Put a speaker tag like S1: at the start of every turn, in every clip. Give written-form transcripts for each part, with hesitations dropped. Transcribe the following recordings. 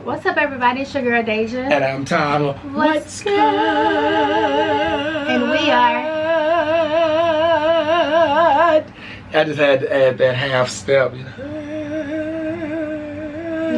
S1: What's up, everybody? It's your girl Deja.
S2: And I'm Tyler.
S1: What's good? And we are.
S2: I just had to add that half step, you know.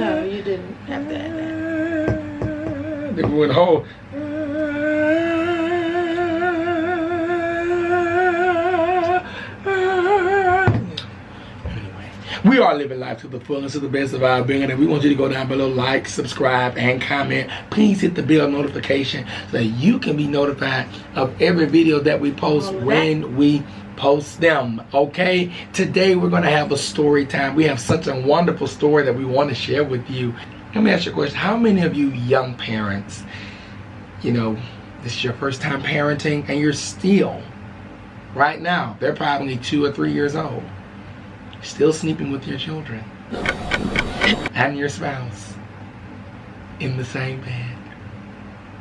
S1: No, you didn't have to add that.
S2: They went whole. We are living life to the fullest, to the best of our ability. We want you to go down below, like, subscribe, and comment. Please hit the bell notification so that you can be notified of every video that we post when we post them. Okay? Today we're going to have a story time. We have such a wonderful story that we want to share with you. Let me ask you a question. How many of you young parents, you know, this is your first time parenting and you're still, right now, they're probably 2 or 3 years old, still sleeping with your children and your spouse in the same bed?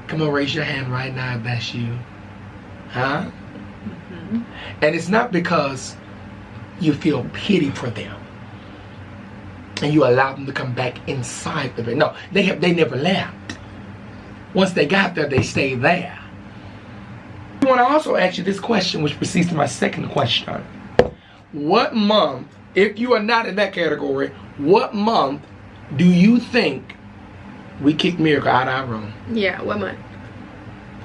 S2: Come on, raise your hand right now if that's you. Huh? Mm-hmm. And it's not because you feel pity for them and you allow them to come back inside the bed. No, they never left. Once they got there, they stayed there. I want to also ask you this question, which proceeds to my second question. What month, if you are not in that category, what month do you think we kicked Miracle out of our room?
S1: Yeah, what month?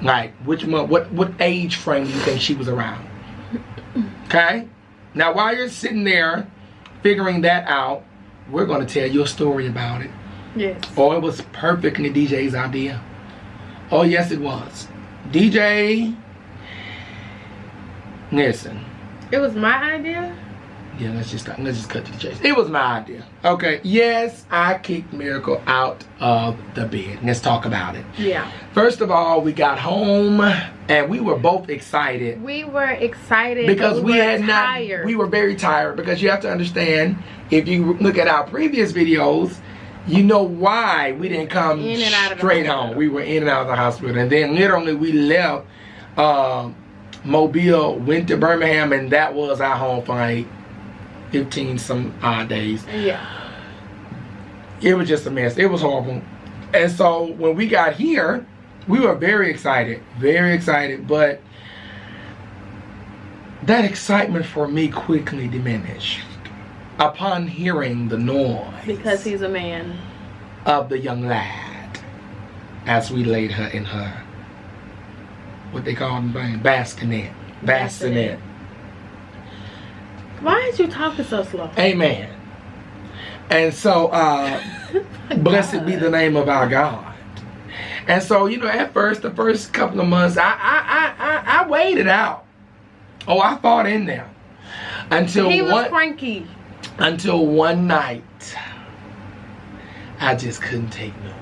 S2: Like, which month, what age frame do you think she was around? Okay? Now, while you're sitting there figuring that out, we're going to tell you a story about it.
S1: Yes.
S2: Oh, it was perfectly DJ's idea. Oh, yes, it was. DJ, listen.
S1: It was my idea?
S2: Yeah, let's just cut to the chase. It was my idea. Okay, yes, I kicked Miracle out of the bed. Let's talk about it.
S1: Yeah.
S2: First of all, we got home and we were both excited.
S1: We were excited
S2: because we
S1: were tired.
S2: We were very tired, because you have to understand, if you look at our previous videos, you know why we didn't come
S1: in and out of
S2: straight home. We were in and out of the hospital, and then literally we left Mobile, went to Birmingham, and that was our home for like 15 some odd days.
S1: Yeah.
S2: It was just a mess. It was horrible. And so when we got here, we were very excited, but that excitement for me quickly diminished upon hearing the noise.
S1: Because he's a man.
S2: Of the young lad, as we laid her in her, what they call them, bassinet.
S1: Why is you talking so slow?
S2: Amen. And so, blessed be the name of our God. And so, you know, at first, the first couple of months, I waited out. Oh, I fought in there until
S1: he was cranky.
S2: Until one night, I just couldn't take no more.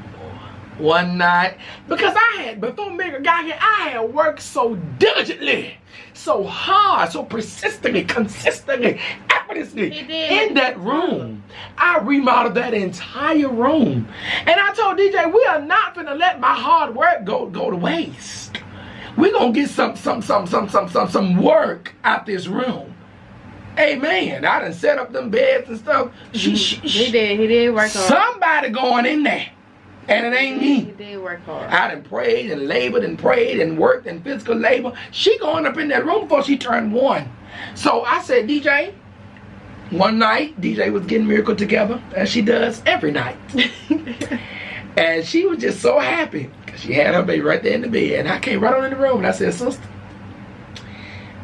S2: One night, because before Miracle got here, I had worked so diligently, so hard, so persistently, consistently, effortlessly in that room. I remodeled that entire room. And I told DJ, we are not gonna let my hard work go to waste. We're gonna get some work out this room. Amen. I done set up them beds and stuff. He did work hard. Somebody going in there. And it ain't me.
S1: He did work hard.
S2: I done prayed and labored and prayed and worked in physical labor. She going up in that room before she turned 1. So I said, DJ, one night, DJ was getting Miracle together, as she does every night. And she was just so happy, because she had her baby right there in the bed. And I came right on in the room and I said, sister.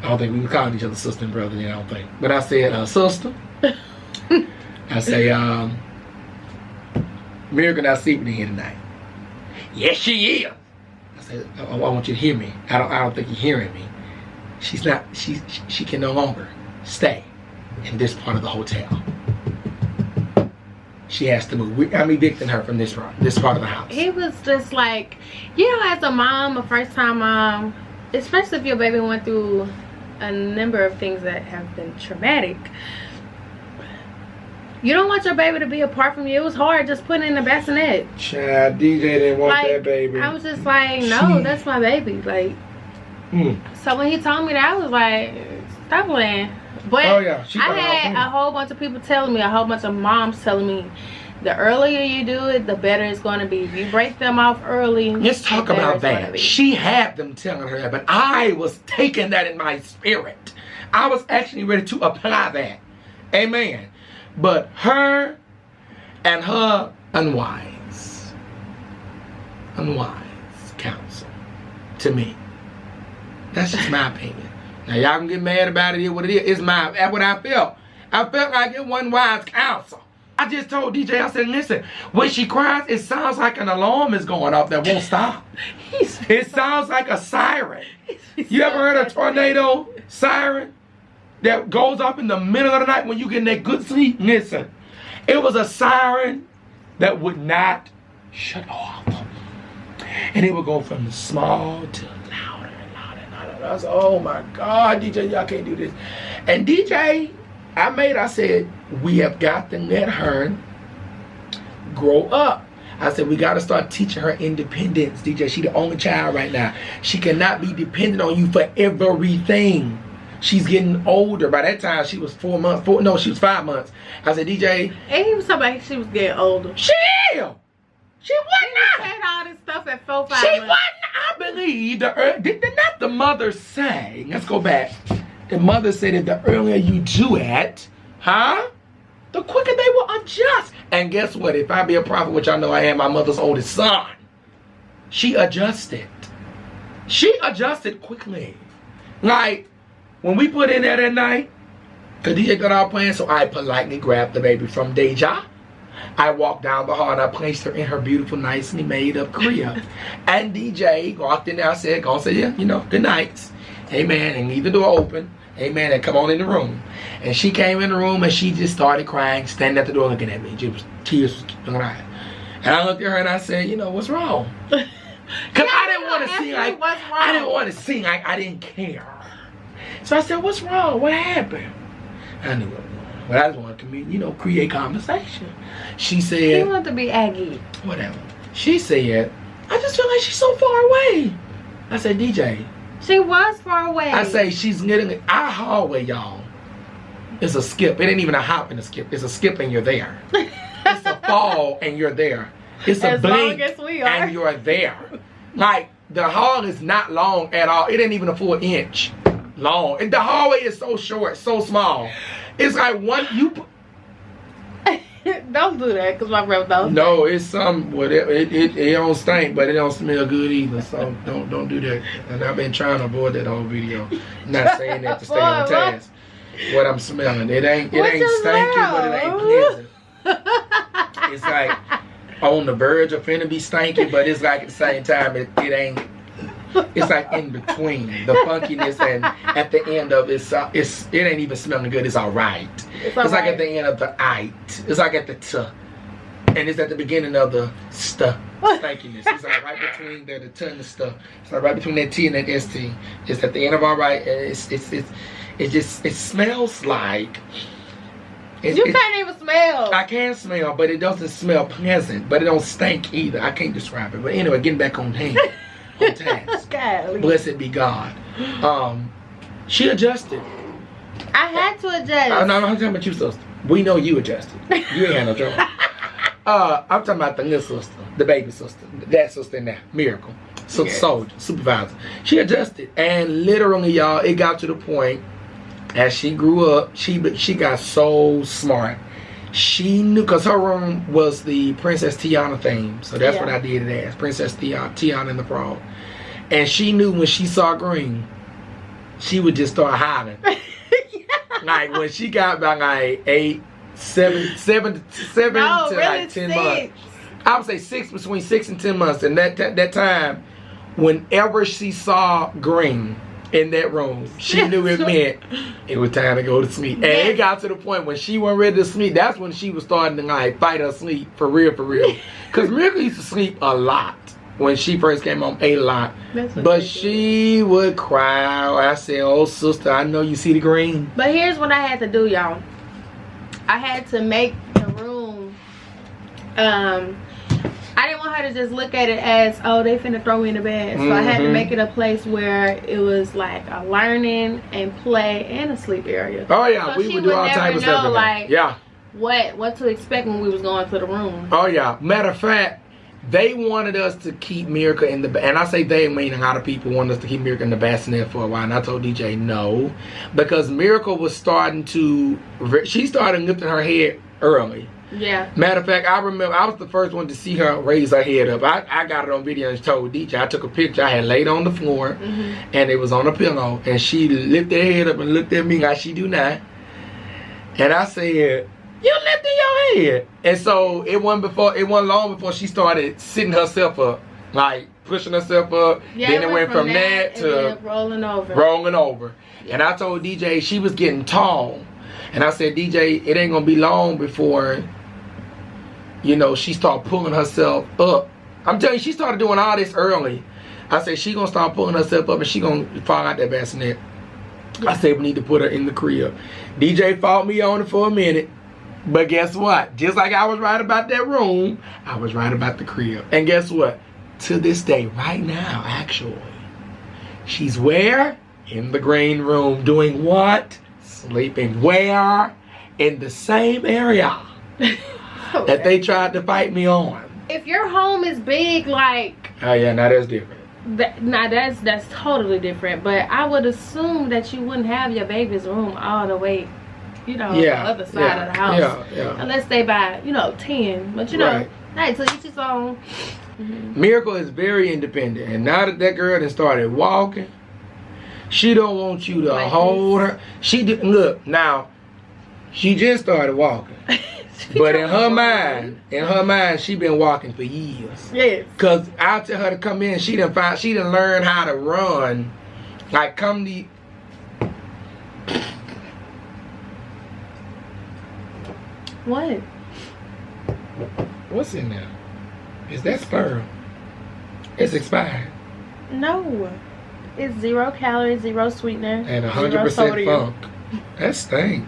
S2: I don't think we were calling each other sister and brother, I don't think. But I said, sister. I say, Miracle not sleeping in here tonight. Yes, she is. I said, I want you to hear me. I don't think you're hearing me. She's not. She can no longer stay in this part of the hotel. She has to move. I'm evicting her from this part of the house.
S1: He was just like, you know, as a mom, a first-time mom, especially if your baby went through a number of things that have been traumatic. You don't want your baby to be apart from you. It was hard just putting in the bassinet.
S2: Child, DJ didn't want that baby.
S1: I was just like, no, that's my baby. Like, so when he told me that, I was like, stop playing. But I had a whole bunch of people telling me, a whole bunch of moms telling me the earlier you do it, the better it's going to be. If you break them off early,
S2: let's talk about that. She had them telling her that, but I was taking that in my spirit. I was actually ready to apply that. Amen. But her and her unwise counsel to me. That's just my opinion. Now y'all can get mad about it. What it is. That's what I felt. I felt like it wasn't wise counsel. I just told DJ, I said, listen, when she cries, it sounds like an alarm is going off that won't stop. It sounds like a siren. You ever heard a tornado siren that goes off in the middle of the night when you get in that good sleep? Listen, it was a siren that would not shut off. And it would go from small to louder and louder and louder. I said, oh my God, DJ, y'all can't do this. And DJ, I said, we have got to let her grow up. I said, we got to start teaching her independence. DJ, she the only child right now. She cannot be dependent on you for everything. She's getting older. By that time, she was 4 months. She was 5 months. I said, DJ.
S1: And he was talking about she was getting older.
S2: She wasn't.
S1: She said all this stuff at 4, 5 months.
S2: She wasn't. I believe. Did not the mother say, let's go back. The mother said that the earlier you do it, the quicker they will adjust. And guess what? If I be a prophet, which I know I am, my mother's oldest son, she adjusted. She adjusted quickly. Like, when we put in there that night, because DJ got our plan, so I politely grabbed the baby from Deja. I walked down the hall and I placed her in her beautiful, nicely made up crib. And DJ walked in there and said, go and say, yeah, good night. Amen. And leave the door open. Amen. And come on in the room. And she came in the room and she just started crying, standing at the door looking at me. Tears was crying. And I looked at her and I said, what's wrong? Because I didn't want to seem like I didn't care. So I said, what's wrong? What happened? I knew what was wrong. But I just wanted to, create conversation. She said,
S1: you want to be Aggie.
S2: Whatever. She said, I just feel like she's so far away. I said, DJ.
S1: She was far away.
S2: I say she's getting our hallway, y'all. It's a skip. It ain't even a hop and a skip. It's a skip and you're there. It's a fall and you're there. It's a blink and you're there. Like, the hall is not long at all. It ain't even a full inch long. And the hallway is so short, so small. It's like
S1: don't do that, because my breath don't.
S2: No, it's some. It don't stink, but it don't smell good either. So don't do that. And I've been trying to avoid that whole video. Not saying that to stay on task. What I'm smelling, it ain't stinky, but it ain't pleasant. It's like on the verge of finna be stinky, but it's like at the same time it ain't. It's like in between the funkiness and at the end of it ain't even smelling good. It's alright. It's like at the end of the "ite." It's like at the "t," and it's at the beginning of the "st." Stankiness. It's like right between the "t" and the "st." It's like right between that "t" and that "st." It's at the end of alright. It smells like.
S1: You can't even smell.
S2: I can smell, but it doesn't smell pleasant. But it don't stink either. I can't describe it. But anyway, getting back on hand. On task. Blessed be God. She adjusted.
S1: I had to adjust.
S2: No, I'm talking about you, sister. We know you adjusted. You ain't had no trouble. I'm talking about the little sister, the baby sister, that sister in there, Miracle, soldier, supervisor. She adjusted, and literally, y'all, it got to the point as she grew up, she got so smart. She knew, because her room was the Princess Tiana theme. So that's what I did it as. Princess Tiana and the Frog. And she knew when she saw green, she would just start hollering. Like when she got about like 7 to like 10 months. I would say 6, between 6 and 10 months. And that time, whenever she saw green in that room, she knew it meant it was time to go to sleep. And it got to the point when she wasn't ready to sleep, that's when she was starting to like fight her sleep for real. Because Miracle used to sleep a lot when she first came home, a lot. But she would cry. I said, oh sister, I know you see the green.
S1: But here's what I had to do, y'all. I had to make the room, I didn't want her to just look at it as, oh, they finna throw me in the bed. So I had to make it a place where it was like a learning and play and a sleep area.
S2: Oh yeah,
S1: so
S2: we would do all types of stuff.
S1: Like,
S2: yeah.
S1: what to expect when we was going to the room.
S2: Oh yeah. Matter of fact, they wanted us to keep Miracle in the, and I say they, meaning a lot of people wanted us to keep Miracle in the bassinet for a while, and I told DJ no, because Miracle was starting to, she started lifting her head early.
S1: Yeah.
S2: Matter of fact, I remember I was the first one to see her raise her head up. I got it on video and told DJ. I took a picture. I had laid on the floor, and it was on a pillow, and she lifted her head up and looked at me like she do now. And I said, "You lifted your head." And so it wasn't long before she started sitting herself up, like pushing herself up.
S1: Yeah,
S2: then it went from that to
S1: rolling over.
S2: Yeah. And I told DJ she was getting tall. And I said, DJ, it ain't gonna be long before, you know, she start pulling herself up. I'm telling you, she started doing all this early. I said, she gonna start pulling herself up and she gonna fall out that bassinet. Yeah. I said, we need to put her in the crib. DJ fought me on it for a minute. But guess what? Just like I was right about that room, I was right about the crib. And guess what? To this day, right now, actually, she's where? In the green room. Doing what? Sleeping where? In the same area that they tried to fight me on.
S1: If your home is big, like,
S2: oh yeah, now that's different.
S1: That's totally different. But I would assume that you wouldn't have your baby's room all the way, you know, the other side of the house.
S2: Yeah.
S1: Unless they buy, you know, 10. But you know, hey, so each his own.
S2: Miracle is very independent, and now that girl done started walking, she don't want you to like hold her. She didn't look now. She just started walking, but in her mind, she been walking for years.
S1: Yes.
S2: Cause I tell her to come in, she done learn how to run. Like come to.
S1: What?
S2: What's in there? Is that sperm? It's expired.
S1: No. It's 0 calories, 0 sweetener,
S2: and 100% funk. That stink.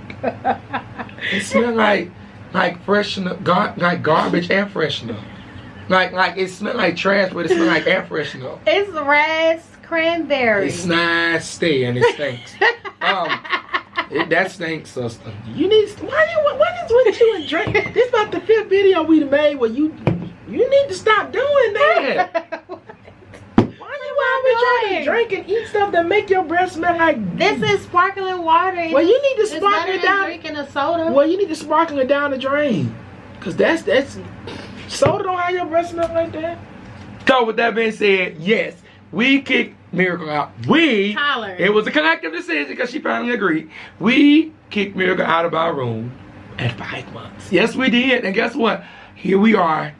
S2: It smells like freshener, like garbage air freshener. Like it smells like trash, but it smells like air freshener.
S1: It's ras cranberry.
S2: It's nasty and it stinks. That stinks, sister. You need. What is with you and drink? This about the 5th video we made where you need to stop doing that. Why you always trying to drink and eat stuff that make your breath smell like
S1: this is sparkling water?
S2: Well, you need to sparkle it down.
S1: Drinking a soda.
S2: Well, you need to sparkle it down the drain, cause that's soda don't have your breath smell like that. So with that being said, yes, we kicked Miracle out. It was a collective decision because she finally agreed. We kicked Miracle out of our room at 5 months. Yes, we did. And guess what? Here we are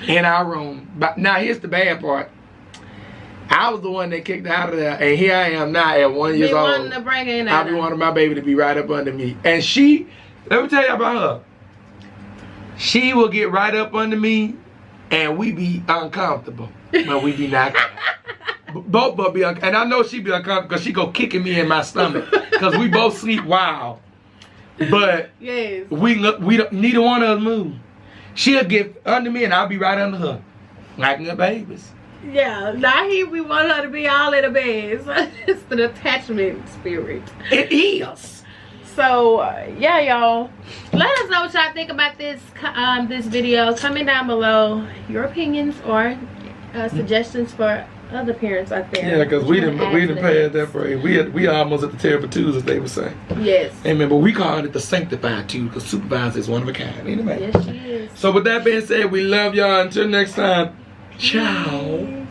S2: in our room. But now here's the bad part. I was the one that kicked her out of there, and here I am now at 1 year old.
S1: To bring her in.
S2: I be wanting my baby to be right up under me. And she, let me tell you about her. She will get right up under me, and we be uncomfortable. But we be not. Both of us be uncomfortable. And I know she be uncomfortable because she go kicking me in my stomach. Because we both sleep wild. But
S1: yes,
S2: we don't, neither one of us move. She'll get under me and I'll be right under her. Like the babies.
S1: Yeah, now here we want her to be all in the bed. So it's an attachment spirit.
S2: It is.
S1: So yeah, y'all, let us know what y'all think about this this video. Comment down below your opinions or suggestions for other parents out there.
S2: Yeah, because we didn't pay that for it. We almost at the terrible twos, as they would say.
S1: Yes.
S2: And remember, we call it the sanctified two because supervisor is one of a kind. Anyway.
S1: Yes, she is.
S2: So with that being said, we love y'all. Until next time, ciao.